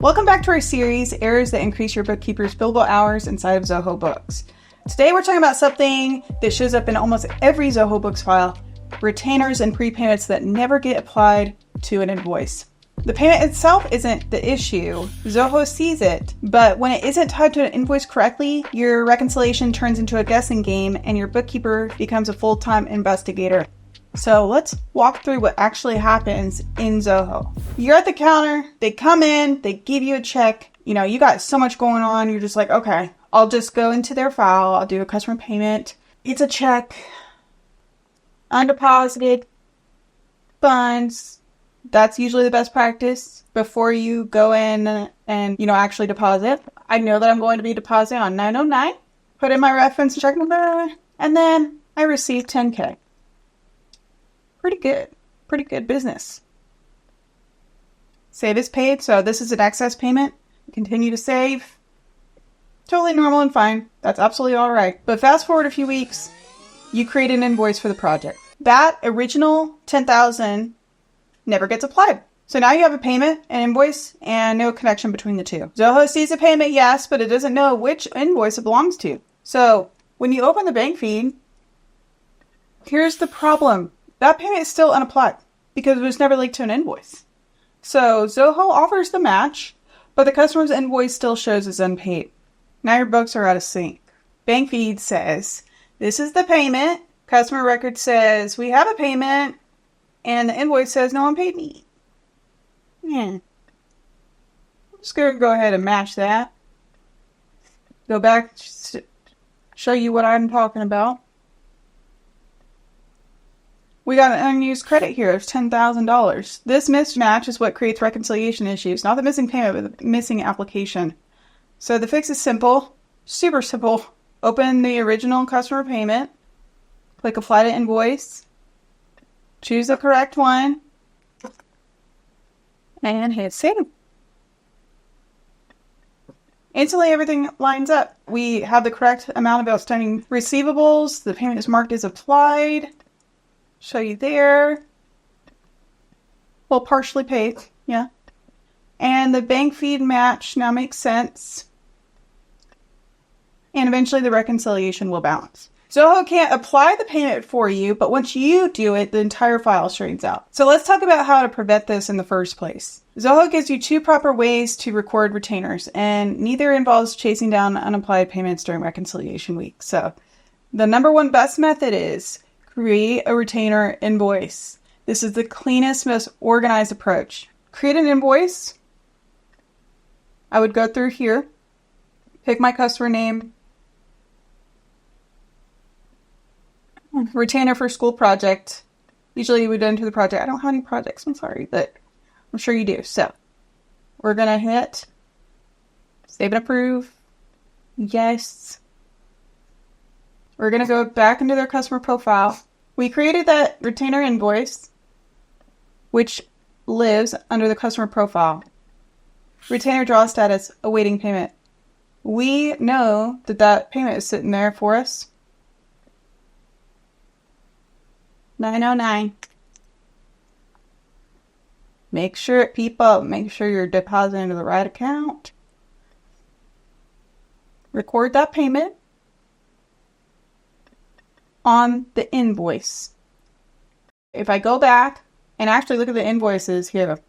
Welcome back to our series, Errors That Increase Your Bookkeeper's Billable Hours inside of Zoho Books. Today we're talking about something that shows up in almost every Zoho Books file, retainers and prepayments that never get applied to an invoice. The payment itself isn't the issue. Zoho sees it, but when it isn't tied to an invoice correctly, your reconciliation turns into a guessing game and your bookkeeper becomes a full-time investigator. So let's walk through what actually happens in Zoho. You're at the counter, they come in, they give you a check. You got so much going on, you're just like, okay, I'll just go into their file, I'll do a customer payment. It's a check, undeposited funds. That's usually the best practice before you go in and, actually deposit. I know that I'm going to be depositing on 909, put in my reference check number, and then I receive $10K. Pretty good business. Save is paid, so this is an excess payment. Continue to save. Totally normal and fine. That's absolutely all right. But fast forward a few weeks, you create an invoice for the project. That original $10,000 never gets applied. So now you have a payment, an invoice, and no connection between the two. Zoho sees a payment, yes, but it doesn't know which invoice it belongs to. So when you open the bank feed, here's the problem. That payment is still unapplied because it was never linked to an invoice. So Zoho offers the match, but the customer's invoice still shows as unpaid. Now your books are out of sync. Bank feed says, this is the payment. Customer record says, we have a payment. And the invoice says, no one paid me. I'm just going to go ahead and match that. Go back, show you what I'm talking about. We got an unused credit here of $10,000. This mismatch is what creates reconciliation issues, not the missing payment, but the missing application. So the fix is simple, super simple. Open the original customer payment, click Apply to Invoice, choose the correct one, and hit Save. Instantly, everything lines up. We have the correct amount of outstanding receivables. The payment is marked as applied. Show you there. Well, partially paid, yeah. And the bank feed match now makes sense. And eventually the reconciliation will balance. Zoho can't apply the payment for you, but once you do it, the entire file straightens out. So let's talk about how to prevent this in the first place. Zoho gives you two proper ways to record retainers, and neither involves chasing down unapplied payments during reconciliation week. So the number one best method is create a retainer invoice. This is the cleanest, most organized approach. Create an invoice. I would go through here, pick my customer name, retainer for school project. Usually we would enter the project. I don't have any projects, I'm sorry, but I'm sure you do. So we're going to hit Save and Approve. Yes. We're going to go back into their customer profile. We created that retainer invoice, which lives under the customer profile. Retainer draw status, awaiting payment. We know that that payment is sitting there for us. 909. Make sure, people, make sure you're depositing into the right account. Record that payment on the invoice. If I go back and actually look at the invoices here,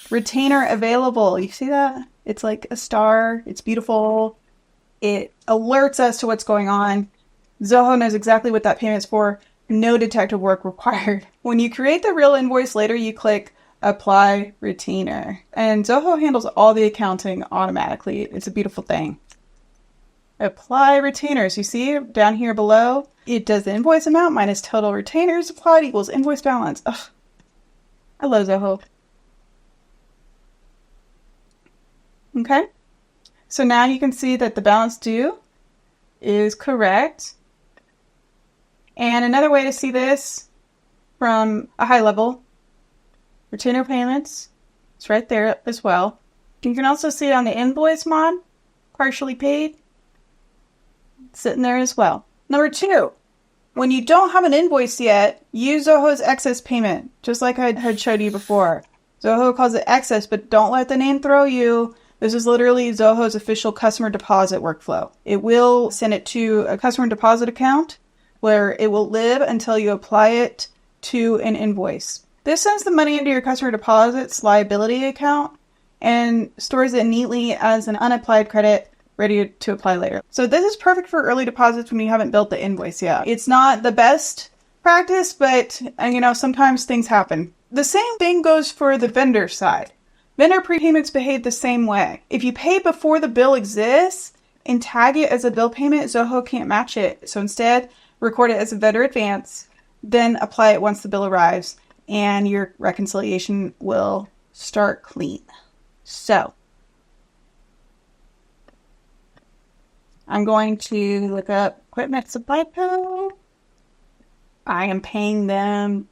retainer available, you see that? It's like a star, it's beautiful. It alerts us to what's going on. Zoho knows exactly what that payment's for. No detective work required. When you create the real invoice later, you click Apply Retainer. And Zoho handles all the accounting automatically. It's a beautiful thing. Apply retainers. You see down here below, it does the invoice amount minus total retainers applied equals invoice balance. Ugh. I love Zoho. Okay. So now you can see that the balance due is correct. And another way to see this from a high level, retainer payments, it's right there as well. You can also see it on the invoice mod, partially paid. Sitting there as well. Number 2, when you don't have an invoice yet, use Zoho's excess payment, just like I had showed you before. Zoho calls it excess, but don't let the name throw you. This is literally Zoho's official customer deposit workflow. It will send it to a customer deposit account where it will live until you apply it to an invoice. This sends the money into your customer deposits liability account and stores it neatly as an unapplied credit ready to apply later. So this is perfect for early deposits when you haven't built the invoice yet. It's not the best practice, but sometimes things happen. The same thing goes for the vendor side. Vendor prepayments behave the same way. If you pay before the bill exists and tag it as a bill payment, Zoho can't match it. So instead, record it as a vendor advance, then apply it once the bill arrives, and your reconciliation will start clean. So I'm going to look up equipment supply code. I am paying them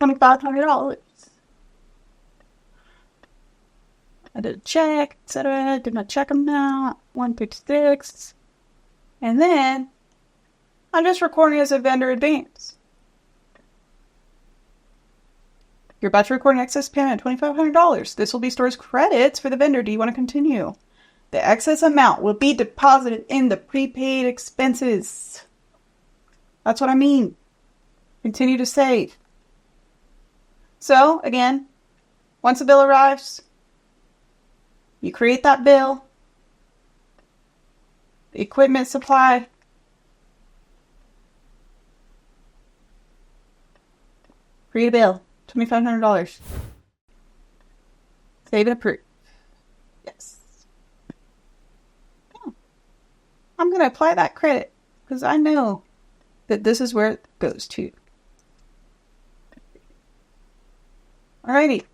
$2,500. I did a check, etc. Did my check amount, 156. And then I'm just recording as a vendor advance. You're about to record an excess payment, $2,500. This will be stored as credits for the vendor. Do you want to continue? The excess amount will be deposited in the prepaid expenses. That's what I mean. Continue to save. So, again, once a bill arrives, you create that bill, the equipment supply, create a bill, $2,500. Save and approve. Yes. Oh. I'm going to apply that credit because I know that this is where it goes to. Alrighty,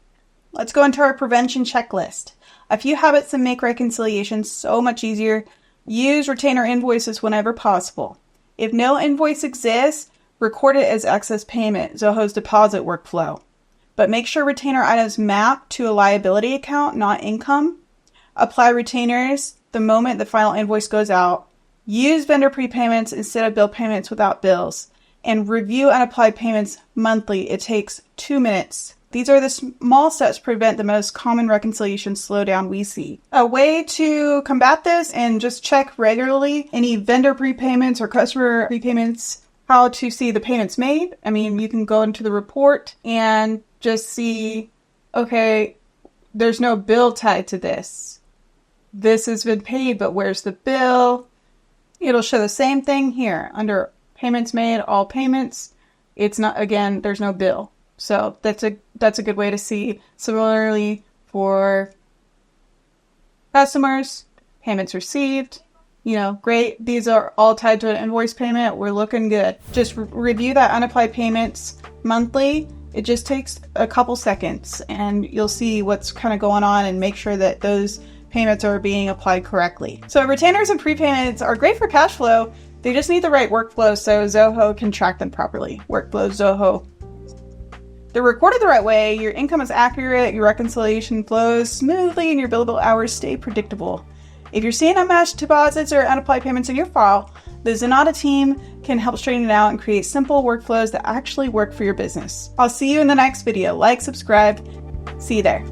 let's go into our prevention checklist. A few habits that make reconciliation so much easier. Use retainer invoices whenever possible. If no invoice exists, record it as excess payment, Zoho's deposit workflow. But make sure retainer items map to a liability account, not income. Apply retainers the moment the final invoice goes out. Use vendor prepayments instead of bill payments without bills. And review unapplied payments monthly. It takes 2 minutes. These are the small steps to prevent the most common reconciliation slowdown we see. A way to combat this and just check regularly any vendor prepayments or customer prepayments, how to see the payments made. I mean, you can go into the report and just see, okay, there's no bill tied to this. This has been paid, but where's the bill? It'll show the same thing here under payments made, all payments. It's not, again, there's no bill. So that's a good way to see. Similarly for customers, payments received, great. These are all tied to an invoice payment. We're looking good. Just review that unapplied payments monthly. It just takes a couple seconds and you'll see what's kind of going on and make sure that those payments are being applied correctly. So retainers and prepayments are great for cash flow. They just need the right workflow so Zoho can track them properly. Workflow Zoho. They're recorded the right way, your income is accurate, your reconciliation flows smoothly, and your billable hours stay predictable. If you're seeing unmatched deposits or unapplied payments in your file, the Zenatta team can help straighten it out and create simple workflows that actually work for your business. I'll see you in the next video. Like, subscribe. See you there.